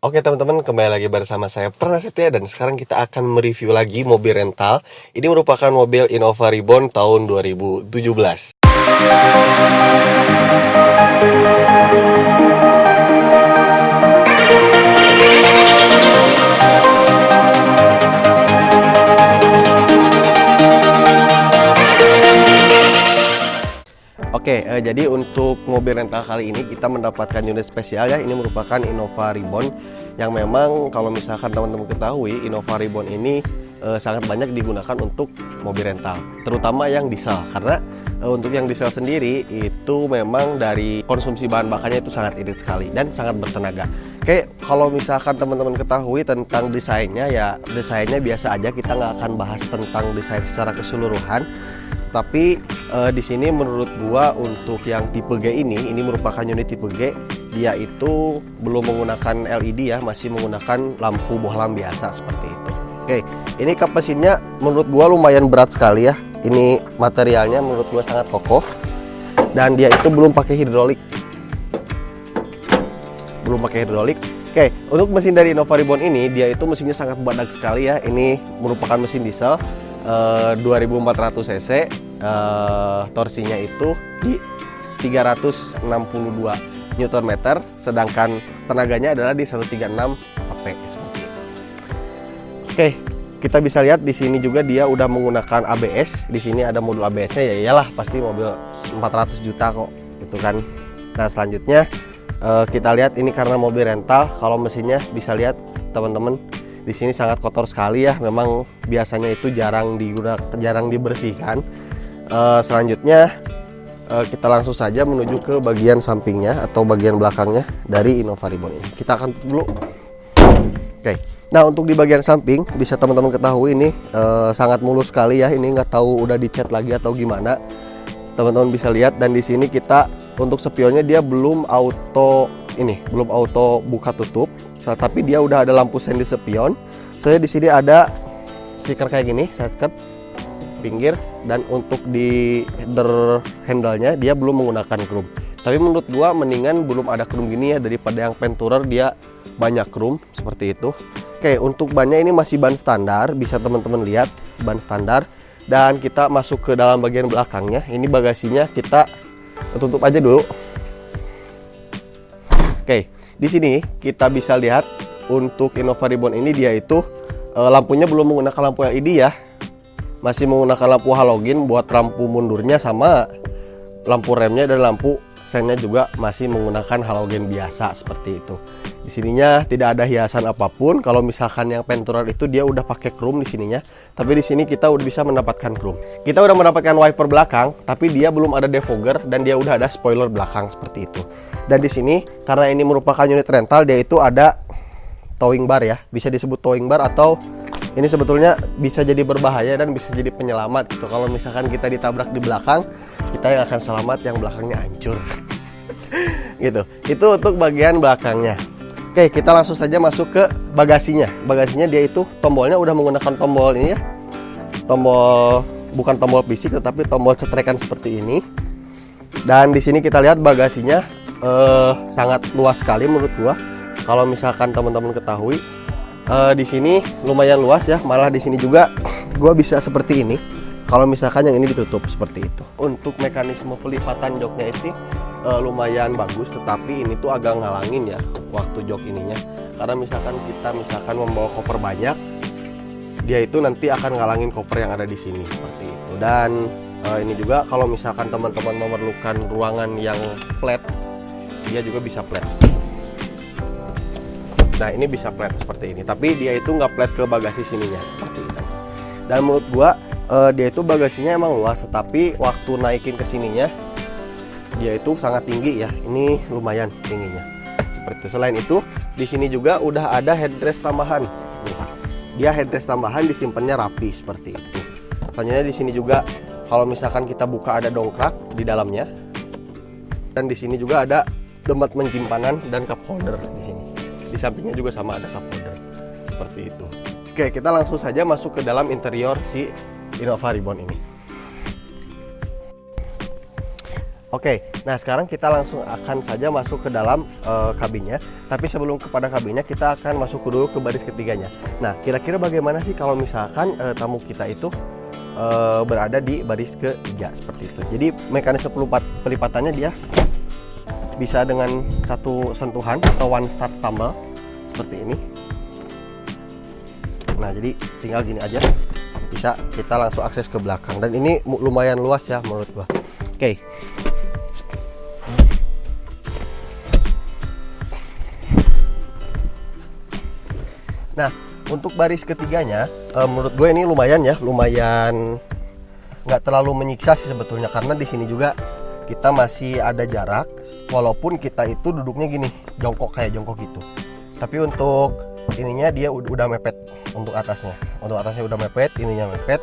Oke teman-teman, kembali lagi bersama saya Prasetya dan sekarang kita akan mereview lagi mobil rental. Ini merupakan mobil Innova Reborn tahun 2017. Oke, jadi untuk mobil rental kali ini kita mendapatkan unit spesial ya. Ini merupakan Innova Reborn yang memang kalau misalkan teman-teman ketahui, Innova Reborn ini sangat banyak digunakan untuk mobil rental, terutama yang diesel. Karena untuk yang diesel sendiri itu memang dari konsumsi bahan bakarnya itu sangat irit sekali dan sangat bertenaga. Oke, kalau misalkan teman-teman ketahui tentang desainnya, ya desainnya biasa aja. Kita nggak akan bahas tentang desain secara keseluruhan. Tapi di sini menurut gua untuk yang tipe G ini merupakan unit tipe G. Dia itu belum menggunakan LED ya, masih menggunakan lampu bohlam biasa seperti itu. Oke, ini kap mesinnya menurut gua lumayan berat sekali ya. Ini materialnya menurut gua sangat kokoh dan dia itu belum pakai hidrolik. Oke, untuk mesin dari Innova Reborn ini dia itu mesinnya sangat badak sekali ya. Ini merupakan mesin diesel 2400 cc, torsinya itu di 362 Nm, sedangkan tenaganya adalah di 136 HP seperti itu. Oke, kita bisa lihat di sini juga dia udah menggunakan ABS. Di sini ada modul ABS-nya, ya iyalah pasti mobil 400 juta kok gitu kan. Nah, selanjutnya kita lihat ini karena mobil rental, kalau mesinnya bisa lihat teman-teman, di sini sangat kotor sekali ya. Memang biasanya itu jarang dibersihkan. Selanjutnya kita langsung saja menuju ke bagian sampingnya atau bagian belakangnya dari Innova Reborn ini. Kita akan tutup dulu. Oke. Nah, untuk di bagian samping bisa teman-teman ketahui ini sangat mulus sekali ya. Ini nggak tahu udah dicat lagi atau gimana. Teman-teman bisa lihat, dan di sini kita untuk spionnya dia belum auto buka tutup. Tapi dia udah ada lampu sen di spion. Saya di sini ada stiker kayak gini, saya skirt pinggir, dan untuk di header handle-nya dia belum menggunakan chrome. Tapi menurut gua mendingan belum ada chrome gini ya daripada yang Penturer dia banyak chrome seperti itu. Oke, untuk bannya ini masih ban standar, bisa teman-teman lihat ban standar. Dan kita masuk ke dalam bagian belakangnya. Ini bagasinya kita tutup aja dulu. Oke. Di sini kita bisa lihat untuk Innova Reborn ini dia itu lampunya belum menggunakan lampu LED ya. Masih menggunakan lampu halogen buat lampu mundurnya, sama lampu remnya dan lampu sennya juga masih menggunakan halogen biasa seperti itu. Di sininya tidak ada hiasan apapun. Kalau misalkan yang Penturer itu dia udah pakai chrome di sininya, tapi di sini kita udah bisa mendapatkan chrome. Kita udah mendapatkan wiper belakang, tapi dia belum ada defogger dan dia udah ada spoiler belakang seperti itu. Dan di sini karena ini merupakan unit rental, dia itu ada towing bar ya, bisa disebut towing bar, atau ini sebetulnya bisa jadi berbahaya dan bisa jadi penyelamat gitu. Kalau misalkan kita ditabrak di belakang, kita yang akan selamat, yang belakangnya hancur. Gitu. Itu untuk bagian belakangnya. Oke, kita langsung saja masuk ke bagasinya. Bagasinya dia itu tombolnya udah menggunakan tombol ini ya. Bukan tombol fisik tetapi tombol cetrekan seperti ini. Dan di sini kita lihat bagasinya sangat luas sekali menurut gua. Kalau misalkan teman-teman ketahui, di sini lumayan luas ya. Malah di sini juga gua bisa seperti ini. Kalau misalkan yang ini ditutup seperti itu. Untuk mekanisme pelipatan joknya itu lumayan bagus, tetapi ini tuh agak ngalangin ya waktu jok ininya. Karena misalkan kita membawa koper banyak, dia itu nanti akan ngalangin koper yang ada di sini seperti itu. Dan ini juga kalau misalkan teman-teman memerlukan ruangan yang flat, dia juga bisa flat. Nah, ini bisa flat seperti ini, tapi dia itu nggak flat ke bagasi sininya seperti itu. Dan menurut gua dia itu bagasinya emang luas, tetapi waktu naikin ke sininya dia itu sangat tinggi ya. Ini lumayan tingginya seperti itu. Selain itu di sini juga udah ada headrest tambahan. Dia headrest tambahan, disimpannya rapi seperti itu. Selanjutnya di sini juga kalau misalkan kita buka ada dongkrak di dalamnya. Dan di sini juga ada tempat penyimpanan dan cup holder di sini. Di sampingnya juga sama ada cup holder seperti itu. Oke, kita langsung saja masuk ke dalam interior si Innova Reborn ini. Oke, nah sekarang kita langsung akan saja masuk ke dalam kabinnya. Tapi sebelum kepada kabinnya, kita akan masuk dulu ke baris ketiganya. Nah, kira-kira bagaimana sih kalau misalkan tamu kita itu berada di baris ketiga seperti itu. Jadi mekanisme pelipatannya dia bisa dengan satu sentuhan atau one start stumble seperti ini. Nah, jadi tinggal gini aja, bisa kita langsung akses ke belakang. Dan ini lumayan luas ya menurut gua. Oke. Nah, untuk baris ketiganya, menurut gue ini lumayan ya, lumayan nggak terlalu menyiksa sih sebetulnya, karena di sini juga kita masih ada jarak, walaupun kita itu duduknya gini, jongkok kayak jongkok gitu. Tapi untuk ininya dia udah mepet untuk atasnya udah mepet, ininya mepet,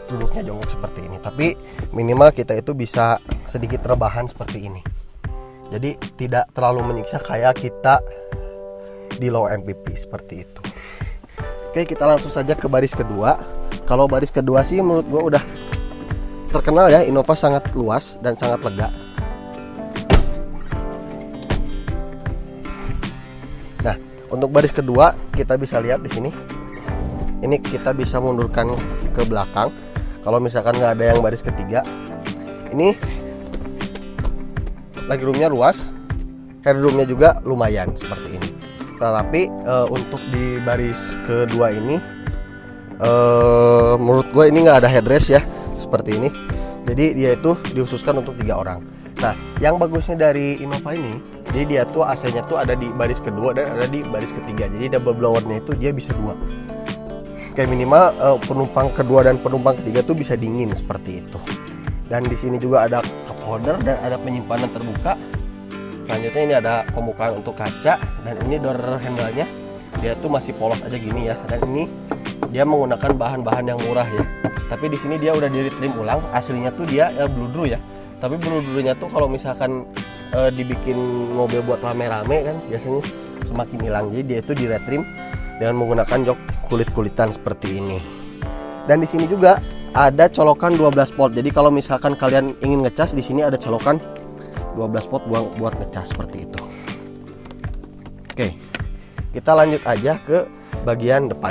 duduknya jongkok seperti ini. Tapi minimal kita itu bisa sedikit rebahan seperti ini. Jadi tidak terlalu menyiksa kayak kita di low MPV seperti itu. Oke, kita langsung saja ke baris kedua. Kalau baris kedua sih menurut gue udah terkenal ya, Innova sangat luas dan sangat lega. Nah, untuk baris kedua kita bisa lihat di sini. Ini kita bisa mundurkan ke belakang. Kalau misalkan nggak ada yang baris ketiga, ini legroomnya luas, headroomnya juga lumayan seperti ini. Tetapi untuk di baris kedua ini menurut gue ini nggak ada headrest ya seperti ini. Jadi dia itu dikhususkan untuk 3 orang. Nah, yang bagusnya dari Innova ini, jadi dia tuh AC-nya tuh ada di baris kedua dan ada di baris ketiga. Jadi double blowernya itu dia bisa 2. Kayak minimal penumpang kedua dan penumpang ketiga tuh bisa dingin seperti itu. Dan di sini juga ada cup holder dan ada penyimpanan terbuka. Selanjutnya ini ada pembukaan untuk kaca, dan ini door handle-nya dia tuh masih polos aja gini ya. Dan ini dia menggunakan bahan-bahan yang murah ya. Tapi di sini dia udah di-trim ulang. Aslinya tuh dia bludru ya. Tapi bludrunya tuh kalau misalkan dibikin mobil buat rame-rame kan biasanya semakin hilang. Jadi dia itu di-retrim dengan menggunakan jok kulit-kulitan seperti ini. Dan di sini juga ada colokan 12 volt. Jadi kalau misalkan kalian ingin ngecas, di sini ada colokan 12 volt buat ngecas seperti itu. Oke, kita lanjut aja ke bagian depan.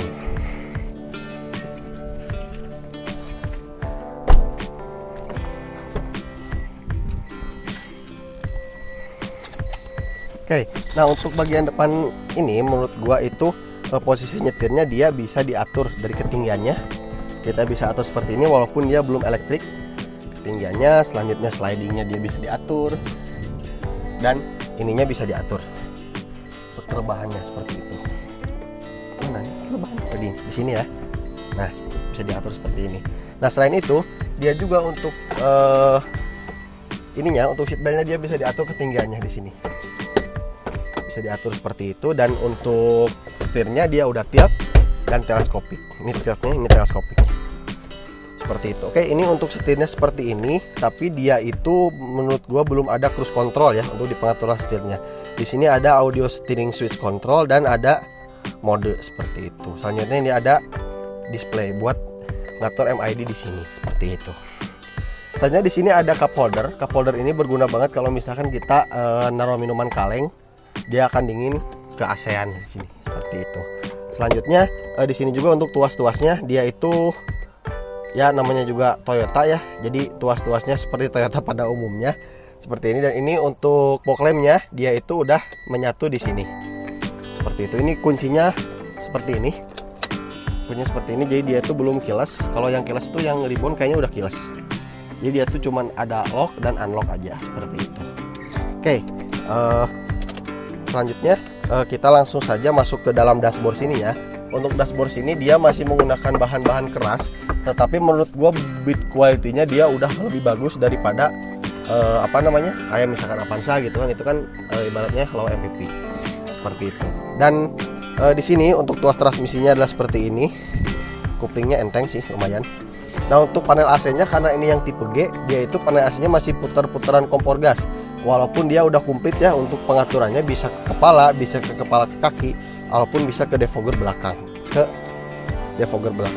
Oke, nah untuk bagian depan ini menurut gua itu posisi nyetirnya dia bisa diatur dari ketinggiannya. Kita bisa atur seperti ini walaupun dia belum elektrik. Ketinggiannya, selanjutnya slidingnya dia bisa diatur, dan ininya bisa diatur rebahannya seperti itu. Mana rebahan tadi di sini ya. Nah, bisa diatur seperti ini. Nah, selain itu dia juga untuk ininya, untuk seatbeltnya dia bisa diatur ketinggiannya di sini. Bisa diatur seperti itu. Dan untuk setirnya dia udah tilt dan teleskopik. Ini tiltnya, ini teleskopik. Seperti itu. Oke, ini untuk setirnya seperti ini, tapi dia itu menurut gua belum ada cruise control ya untuk di pengaturan setirnya. Di sini ada audio steering switch control dan ada mode seperti itu. Selanjutnya ini ada display buat ngatur MID di sini seperti itu. Selanjutnya di sini ada cup holder. Cup holder ini berguna banget kalau misalkan kita naruh minuman kaleng, dia akan dingin ke ASEAN di sini seperti itu. Selanjutnya di sini juga untuk tuas-tuasnya dia itu ya namanya juga Toyota ya, jadi tuas-tuasnya seperti Toyota pada umumnya seperti ini. Dan ini untuk fog lampnya dia itu udah menyatu di sini seperti itu. Ini kuncinya seperti ini, kuncinya seperti ini, jadi dia itu belum keyless. Kalau yang keyless itu yang ribbon kayaknya udah keyless, jadi dia tuh cuman ada lock dan unlock aja seperti itu. Oke, selanjutnya kita langsung saja masuk ke dalam dashboard sini ya. Untuk dashboard sini dia masih menggunakan bahan-bahan keras, tetapi menurut gua build quality-nya dia udah lebih bagus daripada kayak misalkan Avanza gitu kan. Itu kan ibaratnya low MPV seperti itu. Dan di sini untuk tuas transmisinya adalah seperti ini. Kuplingnya enteng sih, lumayan. Nah, untuk panel AC-nya karena ini yang tipe G, dia itu panel AC-nya masih putar-putaran kompor gas. Walaupun dia udah komplit ya untuk pengaturannya, bisa ke kepala, bisa ke kepala ke kaki, walaupun bisa ke defogger belakang,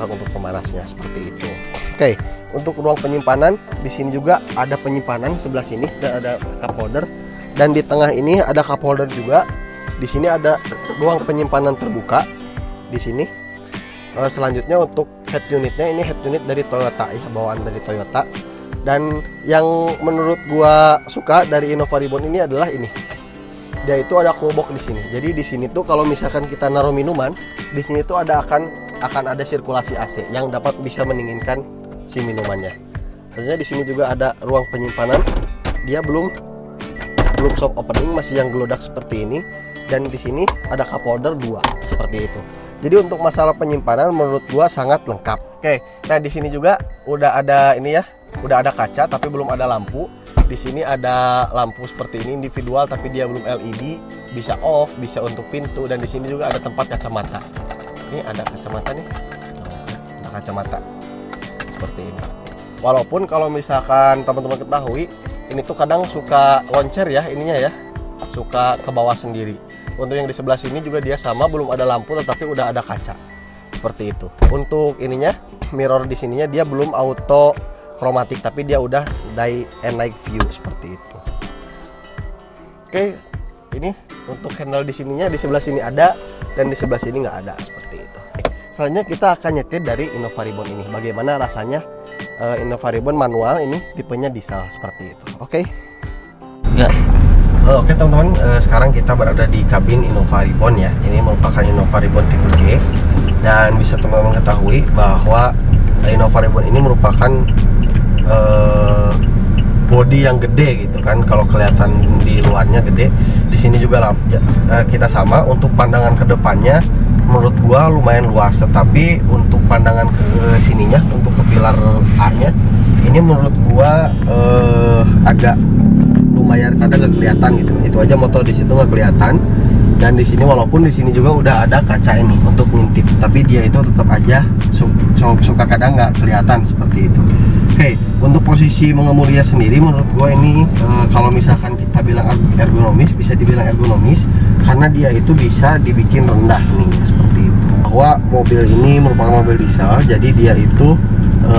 untuk pemanasnya seperti itu. Oke, untuk ruang penyimpanan. Di sini juga ada penyimpanan sebelah sini dan ada cup holder. Dan di tengah ini ada cup holder juga. Di sini ada ruang penyimpanan terbuka. Di sini. Selanjutnya untuk head unitnya, ini head unit dari Toyota ya, bawaan dari Toyota. Dan yang menurut gua suka dari Innova Reborn ini adalah ini. Dia itu ada cool box di sini. Jadi di sini tuh kalau misalkan kita naruh minuman, di sini tuh akan ada sirkulasi AC yang dapat bisa mendinginkan si minumannya. Selanjutnya di sini juga ada ruang penyimpanan. Dia belum soft opening, masih yang gelodak seperti ini. Dan di sini ada cup holder 2 seperti itu. Jadi untuk masalah penyimpanan menurut gua sangat lengkap. Oke, nah di sini juga udah ada ini ya, udah ada kaca tapi belum ada lampu. Di sini ada lampu seperti ini individual tapi dia belum LED, bisa off, bisa untuk pintu, dan di sini juga ada tempat kacamata. Ini ada kacamata nih, ada kacamata seperti ini. Walaupun kalau misalkan teman-teman ketahui, ini tuh kadang suka loncer ya ininya ya, suka ke bawah sendiri. Untuk yang di sebelah sini juga dia sama, belum ada lampu tetapi udah ada kaca seperti itu. Untuk ininya mirror di sininya dia belum auto kromatik tapi dia udah day and night view seperti itu. Oke, ini untuk handle di sininya, di sebelah sini ada dan di sebelah sini nggak ada seperti itu. Selanjutnya kita akan nyetir dari Innova Reborn ini. Bagaimana rasanya Innova Reborn manual ini tipenya diesel seperti itu. Oke. Ya. Oke teman-teman, sekarang kita berada di kabin Innova Reborn ya. Ini merupakan Innova Reborn tipe G. Dan bisa teman-teman ketahui bahwa Innova Reborn ini merupakan body yang gede gitu kan. Kalau kelihatan di luarnya gede, di sini juga kita sama. Untuk pandangan ke depannya menurut gua lumayan luas, tetapi untuk pandangan ke sininya, untuk ke pilar A-nya ini menurut gua agak lumayan kadang nggak kelihatan gitu. Itu aja motor di situ nggak kelihatan. Dan di sini walaupun di sini juga udah ada kaca ini untuk ngintip, tapi dia itu tetap aja suka kadang nggak kelihatan seperti itu. Oke, untuk posisi mengemudinya sendiri menurut gue ini kalau misalkan kita bilang ergonomis, bisa dibilang ergonomis karena dia itu bisa dibikin rendah nih seperti itu. Bahwa mobil ini merupakan mobil diesel, jadi dia itu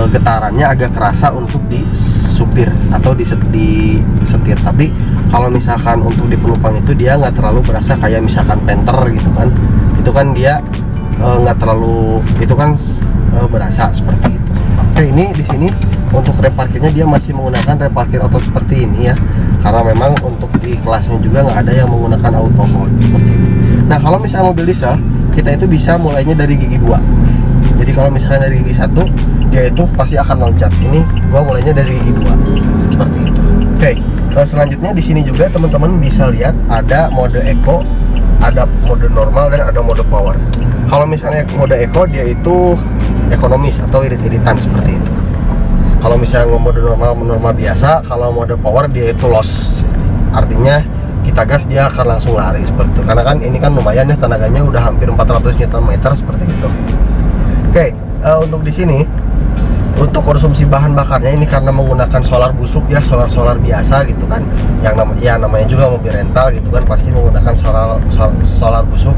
getarannya agak kerasa untuk disupir atau disetir. Tapi kalau misalkan untuk di penumpang itu dia nggak terlalu berasa kayak misalkan Panther gitu kan. Itu kan dia nggak terlalu, itu kan berasa seperti itu. Oke, ini di sini untuk rem parkirnya dia masih menggunakan rem parkir auto seperti ini ya. Karena memang untuk di kelasnya juga nggak ada yang menggunakan auto hold seperti itu. Nah, kalau misalnya mobil diesel, kita itu bisa mulainya dari gigi 2. Jadi kalau misalnya dari gigi 1, dia itu pasti akan loncat. Ini gua mulainya dari gigi 2 seperti itu. Oke, selanjutnya di sini juga teman-teman bisa lihat ada mode eco, ada mode normal dan ada mode power. Kalau misalnya mode eco dia itu ekonomis atau irit-iritan seperti itu. Kalau misalnya mode normal biasa, kalau mode power dia itu loss. Artinya kita gas dia akan langsung lari seperti itu. Karena kan ini kan lumayan ya tenaganya udah hampir 400 Nm seperti itu. Oke, untuk di sini untuk konsumsi bahan bakarnya ini karena menggunakan solar busuk ya, solar biasa gitu kan. Yang namanya juga mobil rental gitu kan, pasti menggunakan solar busuk.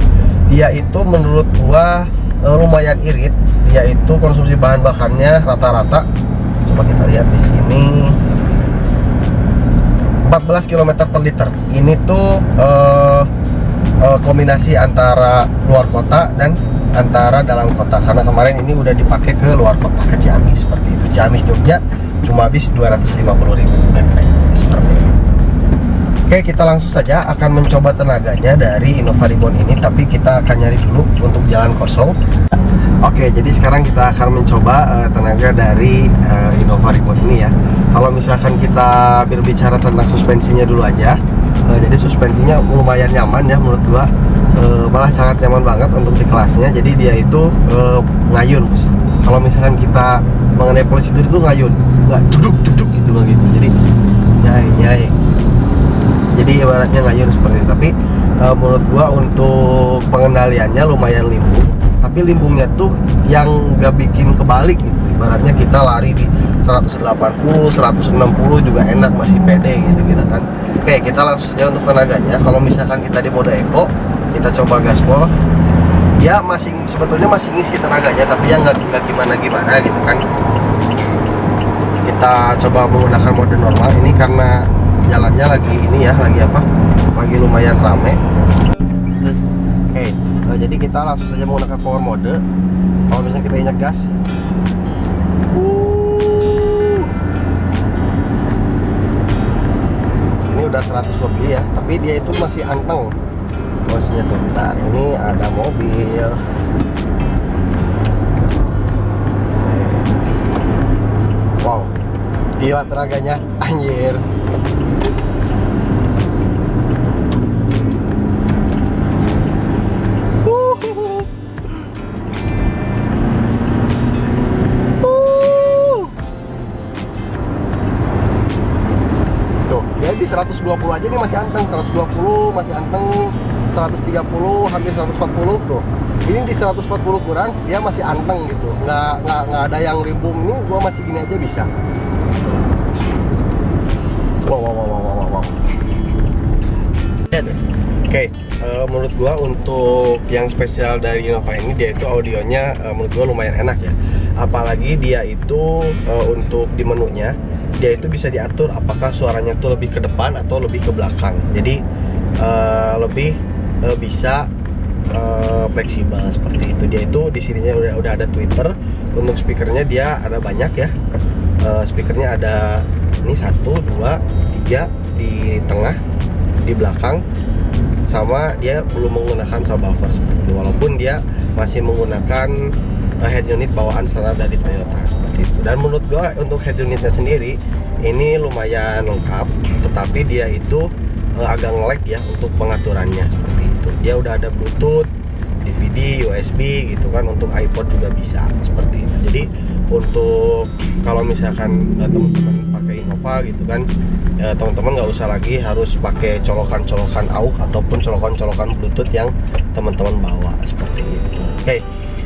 Dia itu menurut gua lumayan irit. Dia itu konsumsi bahan bakarnya rata-rata, coba kita lihat di sini, 14 km per liter. Ini tuh kombinasi antara luar kota dan antara dalam kota, karena kemarin ini udah dipakai ke luar kota, ke Ciamis seperti itu. Ciamis Jogja cuma habis 250.000 seperti itu. Oke, kita langsung saja akan mencoba tenaganya dari Innova Reborn ini, tapi kita akan nyari dulu untuk jalan kosong. Oke, jadi sekarang kita akan mencoba tenaga dari Innova Reborn ini ya. Kalau misalkan kita berbicara tentang suspensinya dulu aja, jadi suspensinya lumayan nyaman ya menurut gua. Malah sangat nyaman banget untuk di kelasnya. Jadi dia itu ngayun. Kalau misalkan kita mengenai prosedur itu ngayun, nggak duduk gitu loh gitu. Jadi nyai. Jadi ibaratnya ngayun seperti itu. Tapi menurut gua untuk pengendaliannya lumayan limbung. Tapi limbungnya tuh yang nggak bikin kebalik gitu. Ibaratnya kita lari di 180, 160 juga enak, masih pede gitu kan. Oke, kita langsung saja untuk tenaganya. Kalau misalkan kita di mode eco, kita coba gaspol, ya sebetulnya masih ngisi tenaganya, tapi ya nggak gimana gitu kan. kita coba menggunakan mode normal ini karena jalannya lagi ini ya, lagi lumayan rame. Oke, jadi kita langsung saja menggunakan power mode. Kalau misalnya kita injak gas, ini udah 100 lebih ya, tapi dia itu masih anteng posisinya tuh. Bentar, ini ada mobil. Wow, gila tenaganya, anjir. Di 120 aja nih masih anteng, 120 masih anteng, 130 hampir 140 tuh. Ini di 140 kurang dia masih anteng gitu, nggak ada yang limbung. Ini gua masih gini aja bisa. Wow. Oke, menurut gua untuk yang spesial dari Innova ini, dia itu audionya menurut gua lumayan enak ya. Apalagi dia itu untuk di menunya dia itu bisa diatur apakah suaranya tuh lebih ke depan atau lebih ke belakang. Jadi lebih bisa fleksibel seperti itu. Dia itu di sininya udah ada tweeter. Untuk speakernya dia ada banyak ya. Speakernya ada ini 1, 2, 3 di tengah, di belakang, sama dia belum menggunakan subwoofer seperti itu. Walaupun dia masih menggunakan head unit bawaan standar dari Toyota seperti itu. Dan menurut gua untuk head unitnya sendiri ini lumayan lengkap, tetapi dia itu agak nge-lag ya untuk pengaturannya seperti itu. Dia udah ada Bluetooth, DVD, USB gitu kan, untuk iPod juga bisa seperti itu. Jadi untuk kalau misalkan teman-teman pakai Innova gitu kan, teman-teman nggak usah lagi harus pakai colokan-colokan AUX ataupun colokan-colokan Bluetooth yang teman-teman bawa seperti itu. Oke.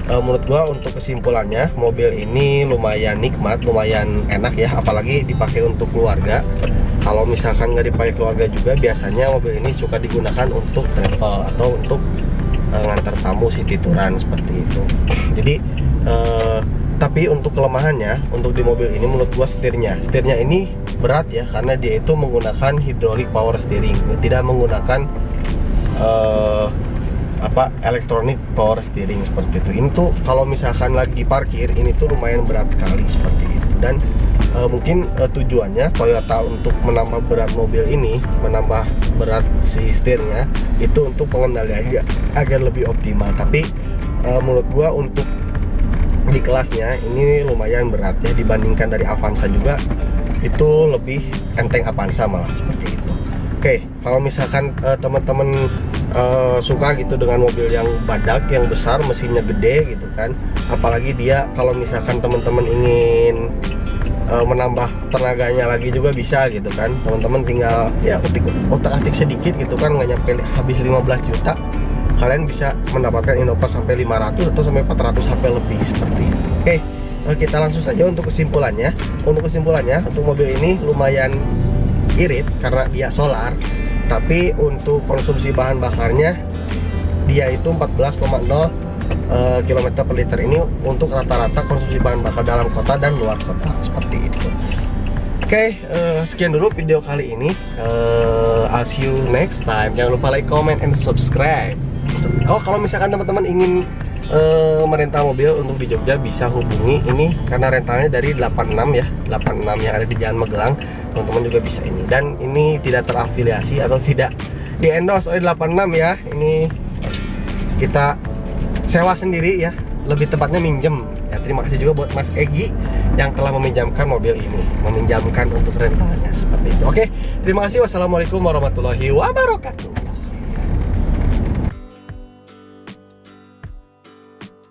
Menurut gua untuk kesimpulannya, mobil ini lumayan nikmat, lumayan enak ya, apalagi dipakai untuk keluarga. Kalau misalkan nggak dipakai keluarga juga, biasanya mobil ini suka digunakan untuk travel atau untuk ngantar tamu city touran seperti itu. Jadi tapi untuk kelemahannya, untuk di mobil ini menurut gua setirnya ini berat ya, karena dia itu menggunakan hydraulic power steering, tidak menggunakan elektronik power steering seperti itu. Ini tuh kalau misalkan lagi parkir ini tuh lumayan berat sekali seperti itu. Dan mungkin tujuannya Toyota untuk menambah berat mobil ini, menambah berat si setirnya itu untuk pengendaliannya agar lebih optimal. Tapi menurut gua untuk di kelasnya ini lumayan berat ya, dibandingkan dari Avanza juga itu lebih enteng Avanza malah seperti itu. Oke, kalau misalkan teman-teman suka gitu dengan mobil yang badak, yang besar, mesinnya gede gitu kan, apalagi dia kalau misalkan teman-teman ingin menambah tenaganya lagi juga bisa gitu kan. Teman-teman tinggal ya otak-atik sedikit gitu kan, nggak nyampe habis 15 juta kalian bisa mendapatkan Innova sampai 500 atau sampai 400 HP lebih seperti itu. Oke, kita langsung saja untuk kesimpulannya. Untuk mobil ini lumayan irit karena dia solar, tapi untuk konsumsi bahan bakarnya dia itu 14,0 km per liter. Ini untuk rata-rata konsumsi bahan bakar dalam kota dan luar kota seperti itu. Oke, sekian dulu video kali ini. I'll see you next time. Jangan lupa like, comment, and subscribe. Oh, kalau misalkan teman-teman ingin merental mobil untuk di Jogja, bisa hubungi ini karena rentalnya dari 86 ya, 86 yang ada di Jalan Magelang. Teman-teman juga bisa ini, dan ini tidak terafiliasi atau tidak di endorse oleh 86 ya. Ini kita sewa sendiri ya, lebih tepatnya minjem ya. Terima kasih juga buat Mas Egi yang telah meminjamkan mobil ini, meminjamkan untuk rentalnya seperti itu. Oke, terima kasih. Wassalamualaikum warahmatullahi wabarakatuh.